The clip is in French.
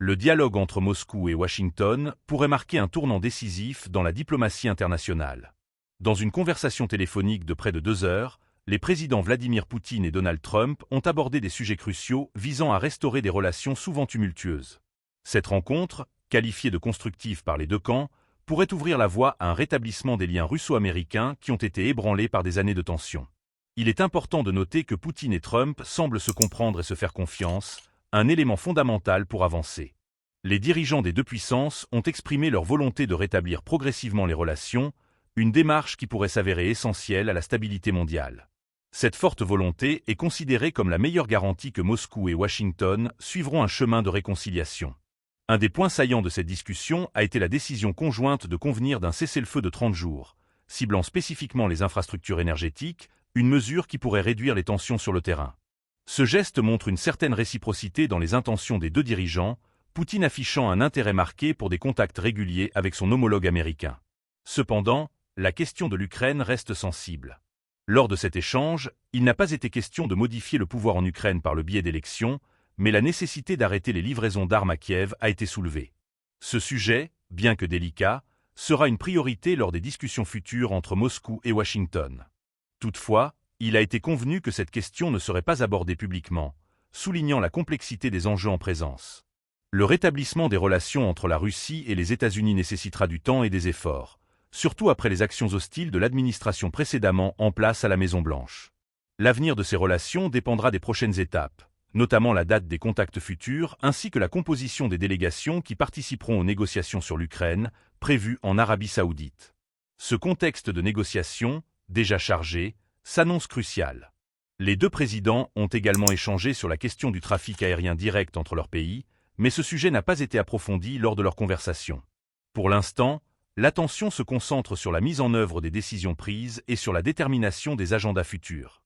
Le dialogue entre Moscou et Washington pourrait marquer un tournant décisif dans la diplomatie internationale. Dans une conversation téléphonique de près de 2 heures, les présidents Vladimir Poutine et Donald Trump ont abordé des sujets cruciaux visant à restaurer des relations souvent tumultueuses. Cette rencontre, qualifiée de constructive par les deux camps, pourrait ouvrir la voie à un rétablissement des liens russo-américains qui ont été ébranlés par des années de tensions. Il est important de noter que Poutine et Trump semblent se comprendre et se faire confiance, un élément fondamental pour avancer. Les dirigeants des deux puissances ont exprimé leur volonté de rétablir progressivement les relations, une démarche qui pourrait s'avérer essentielle à la stabilité mondiale. Cette forte volonté est considérée comme la meilleure garantie que Moscou et Washington suivront un chemin de réconciliation. Un des points saillants de cette discussion a été la décision conjointe de convenir d'un cessez-le-feu de 30 jours, ciblant spécifiquement les infrastructures énergétiques, une mesure qui pourrait réduire les tensions sur le terrain. Ce geste montre une certaine réciprocité dans les intentions des deux dirigeants, Poutine affichant un intérêt marqué pour des contacts réguliers avec son homologue américain. Cependant, la question de l'Ukraine reste sensible. Lors de cet échange, il n'a pas été question de modifier le pouvoir en Ukraine par le biais d'élections, mais la nécessité d'arrêter les livraisons d'armes à Kiev a été soulevée. Ce sujet, bien que délicat, sera une priorité lors des discussions futures entre Moscou et Washington. Toutefois, il a été convenu que cette question ne serait pas abordée publiquement, soulignant la complexité des enjeux en présence. Le rétablissement des relations entre la Russie et les États-Unis nécessitera du temps et des efforts, surtout après les actions hostiles de l'administration précédemment en place à la Maison-Blanche. L'avenir de ces relations dépendra des prochaines étapes, notamment la date des contacts futurs ainsi que la composition des délégations qui participeront aux négociations sur l'Ukraine, prévues en Arabie Saoudite. Ce contexte de négociation, déjà chargé, s'annonce crucial. Les deux présidents ont également échangé sur la question du trafic aérien direct entre leurs pays, mais ce sujet n'a pas été approfondi lors de leur conversation. Pour l'instant, l'attention se concentre sur la mise en œuvre des décisions prises et sur la détermination des agendas futurs.